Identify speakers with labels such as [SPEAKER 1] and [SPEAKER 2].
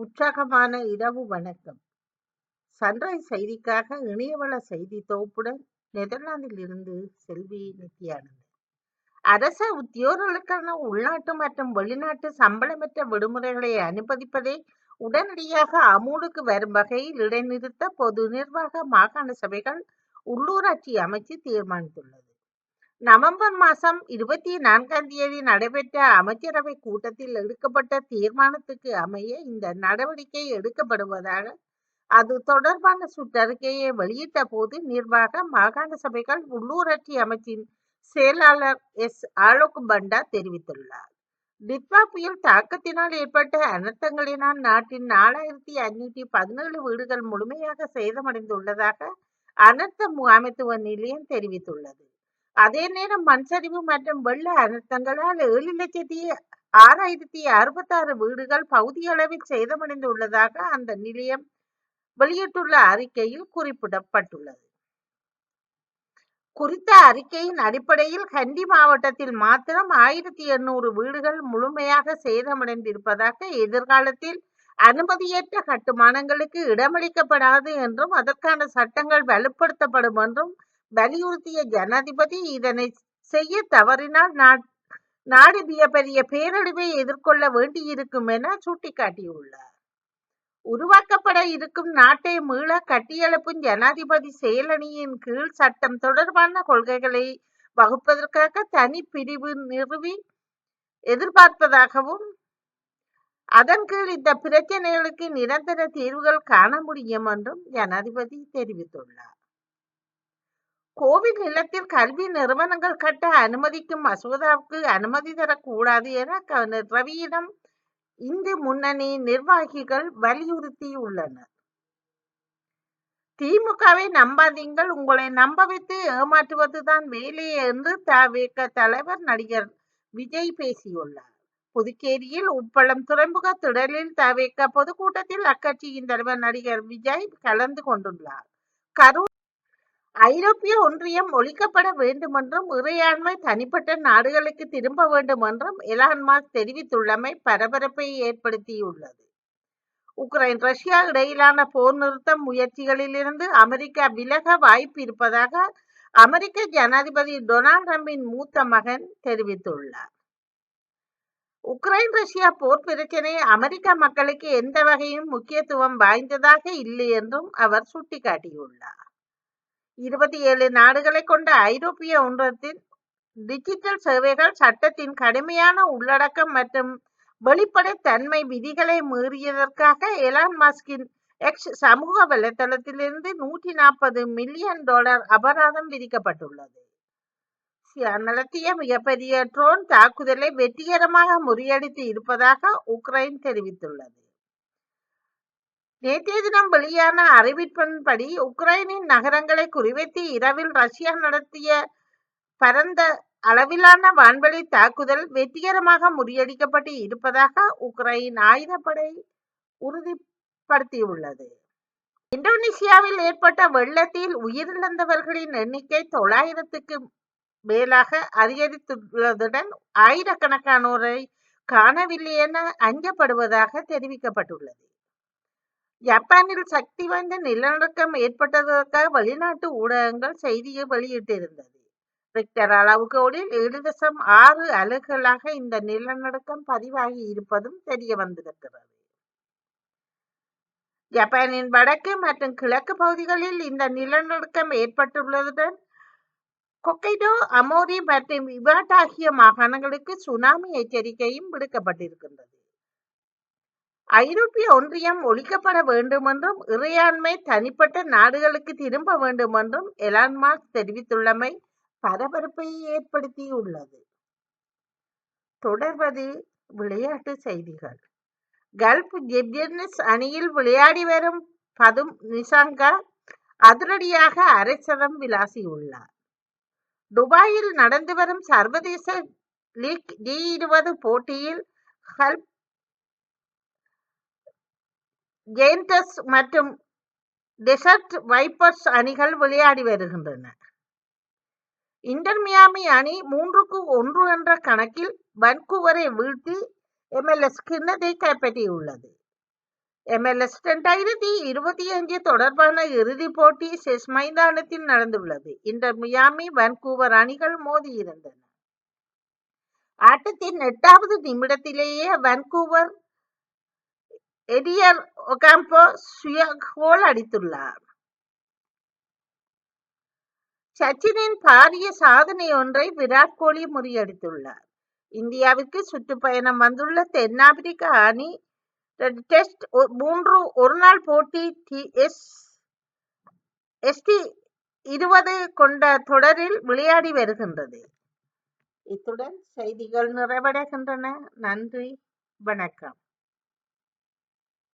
[SPEAKER 1] உற்சாகமான இரவு வணக்கம். சன்ரைஸ் செய்திக்காக இணையவள செய்தி தொகுப்புடன் நெதர்லாந்தில் இருந்து செல்வி நித்யானந்த். அரச உத்தியோகர்களுக்கான உள்நாட்டு மற்றும் வெளிநாட்டு சம்பளமற்ற விடுமுறைகளை அனுமதிப்பதை உடனடியாக அமலுக்கு வரும் வகையில் இடைநிறுத்த பொது நிர்வாக மாகாண சபைகள் உள்ளூராட்சி அமைச்சு தீர்மானித்துள்ளது. நவம்பர் மாதம் 24ஆம் தேதி நடைபெற்ற அமைச்சரவை கூட்டத்தில் எடுக்கப்பட்ட தீர்மானத்துக்கு அமைய இந்த நடவடிக்கை எடுக்கப்படுவதாக அது தொடர்பான சுற்றறிக்கையை வெளியிட்ட போது நிர்வாக மாகாண சபைகள் உள்ளூராட்சி அமைச்சின் செயலாளர் எஸ் ஆலோக் பண்டா தெரிவித்துள்ளார். டிட்வா புயல் தாக்கத்தினால் ஏற்பட்ட அனர்த்தங்களினால் நாட்டின் 4517 வீடுகள் முழுமையாக சேதமடைந்துள்ளதாக அனர்த்த முகாமைத்துவ நிலையம் தெரிவித்துள்ளது. அதே நேரம் மண்சரிவு மற்றும் வெள்ள அனர்த்தங்களால் 7,06,066 வீடுகள் பகுதியளவில் சேதமடைந்துள்ளதாக அந்த நிலையம் வெளியிட்டுள்ள அறிக்கையில் குறிப்பிடப்பட்டுள்ளது. குறித்த அறிக்கையின் அடிப்படையில் கண்டி மாவட்டத்தில் மாத்திரம் 1800 வீடுகள் முழுமையாக சேதமடைந்திருப்பதாக, எதிர்காலத்தில் அனுமதியற்ற கட்டுமானங்களுக்கு இடமளிக்கப்படாது என்றும் அதற்கான சட்டங்கள் வலுப்படுத்தப்படும் என்றும் வலியுறுத்திய ஜனாதிபதி இதனை செய்ய தவறினால் நாடு மிகப்பெரிய பேரழிவை எதிர்கொள்ள வேண்டியிருக்கும் என சுட்டிக்காட்டியுள்ளார். உருவாக்கப்பட இருக்கும் நாட்டை மீள கட்டியெழுப்பும் ஜனாதிபதி செயலணியின் கீழ் சட்டம் தொடர்பான கொள்கைகளை வகுப்பதற்காக தனி பிரிவு நிறுவி எதிர்பார்ப்பதாகவும், அதன் கீழ் இந்த பிரச்சனைகளுக்கு நிரந்தர தீர்வுகள் காண முடியும் என்றும் ஜனாதிபதி தெரிவித்துள்ளார். கோவில் நிலத்தில் கல்வி நிறுவனங்கள் கட்ட அனுமதிக்கும் மசோதாவுக்கு அனுமதி தரக்கூடாது என கவர்னர் ரவியிடம் இந்து முன்னணி நிர்வாகிகள் வலியுறுத்தியுள்ளனர். திமுகவை நம்பாதீங்கள், உங்களை நம்ப வைத்து ஏமாற்றுவதுதான் வேலை என்று தவிக தலைவர் நடிகர் விஜய் பேசியுள்ளார். புதுச்சேரியில் உப்பளம் துறைமுக திடலில் தவிக பொதுக்கூட்டத்தில் அக்கட்சியின் தலைவர் நடிகர் விஜய் கலந்து கொண்டுள்ளார். ஐரோப்பிய ஒன்றியம் ஒழிக்கப்பட வேண்டும் என்றும் இறையாண்மை தனிப்பட்ட நாடுகளுக்கு திரும்ப வேண்டும் என்றும் எலான் மாஸ்க் தெரிவித்துள்ளமை பரபரப்பை ஏற்படுத்தியுள்ளது. உக்ரைன் ரஷ்யா இடையிலான போர் நிறுத்த முயற்சிகளிலிருந்து அமெரிக்கா விலக வாய்ப்பு இருப்பதாக அமெரிக்க ஜனாதிபதி டொனால்ட் ட்ரம்பின் மூத்த மகன் தெரிவித்துள்ளார். உக்ரைன் ரஷ்யா போர் பிரச்சனை அமெரிக்க மக்களுக்கு எந்த வகையும் முக்கியத்துவம் வாய்ந்ததாக இல்லை என்றும் அவர் சுட்டிக்காட்டியுள்ளார். 27 நாடுகளை கொண்ட ஐரோப்பிய ஒன்றியத்தின் டிஜிட்டல் சேவைகள் சட்டத்தின் கடுமையான உள்ளடக்கம் மற்றும் வெளிப்படைத்தன்மை விதிகளை மீறியதற்காக எலான் மாஸ்கின் எக்ஸ் சமூக வலைதளத்திலிருந்து $140 மில்லியன் அபராதம் விதிக்கப்பட்டுள்ளது. நடத்திய மிகப்பெரிய ட்ரோன் தாக்குதலை வெற்றிகரமாக முறியடித்து இருப்பதாக உக்ரைன் தெரிவித்துள்ளது. நேற்றைய தினம் வெளியான அறிவிப்பின்படி உக்ரைனின் நகரங்களை குறிவைத்து இரவில் ரஷ்யா நடத்திய பரந்த அளவிலான வான்வெளி தாக்குதல் வெற்றிகரமாக முறியடிக்கப்பட்டு இருப்பதாக உக்ரைன் ஆயுதப்படை உறுதிப்படுத்தியுள்ளது. இந்தோனேசியாவில் ஏற்பட்ட வெள்ளத்தில் உயிரிழந்தவர்களின் எண்ணிக்கை 900க்கு மேலாக அதிகரித்துள்ளதுடன் ஆயிரக்கணக்கானோரை காணவில்லை என அஞ்சப்படுவதாக தெரிவிக்கப்பட்டுள்ளது. ஜப்பானில் சக்தி வாய்ந்த நிலநடுக்கம் ஏற்பட்டதற்காக வெளிநாட்டு ஊடகங்கள் செய்தியை வெளியிட்டிருந்தது. ரிக்டர் அளவுகோலில் 7.6 அலகுகளாக இந்த நிலநடுக்கம் பதிவாகி இருப்பதும் தெரிய வந்திருக்கிறது. ஜப்பானின் வடக்கு மற்றும் கிழக்கு பகுதிகளில் இந்த நிலநடுக்கம் ஏற்பட்டுள்ளதுடன் கொக்கைடோ, அமோரி மற்றும் இவாட் ஆகிய மாகாணங்களுக்கு சுனாமி எச்சரிக்கையும் விடுக்கப்பட்டிருக்கின்றது. ஐரோப்பிய ஒன்றியம் ஒழிக்கப்பட வேண்டும் என்றும் இறையாண்மை தனிப்பட்ட நாடுகளுக்கு திரும்ப வேண்டும் என்றும் எலான் மாஸ்க் தெரிவித்துள்ளமை பரபரப்பை ஏற்படுத்தியுள்ளது. தொடர்வது விளையாட்டு செய்திகள். கல்ஃப் ஜெப்டென்னிஸ் அணியில் விளையாடி வரும் பதும் நிசாங்கா அதிரடியாக அரை சதம் விளாசியுள்ளார். துபாயில் நடந்து வரும் சர்வதேச லீக் T20 போட்டியில் ஹல்ப் ஜெயண்டஸ் மற்றும் டெசர்ட் வைப்பர்ஸ் அணிகள் விளையாடி வருகின்றன. இன்டர் மியாமி அணி 3-1 என்ற கணக்கில் வான்கூவரை வீழ்த்தி MLS கிண்ணத்தை கைப்பற்றியுள்ளது. MLS 2025 தொடர்பான இறுதிப் போட்டி செஸ் மைதானத்தில் நடந்துள்ளது. இன்டர் மியாமி, வான்கூவர் அணிகள் மோதியிருந்தன. ஆட்டத்தின் 8வது நிமிடத்திலேயே வான்கூவர் எடியர் ஒகாம்போ சுய கோல் அடித்துள்ளார். சச்சினின் பாரிய சாதனை ஒன்றை விராட் கோலி முறியடித்துள்ளார். இந்தியாவிற்கு சுற்றுப்பயணம் வந்துள்ள தென்னாப்பிரிக்க அணி டெஸ்ட் 3 ஒருநாள் போட்டி ST20 கொண்ட தொடரில் விளையாடி வருகின்றது. இத்துடன் செய்திகள் நிறைவடைகின்றன. நன்றி, வணக்கம்.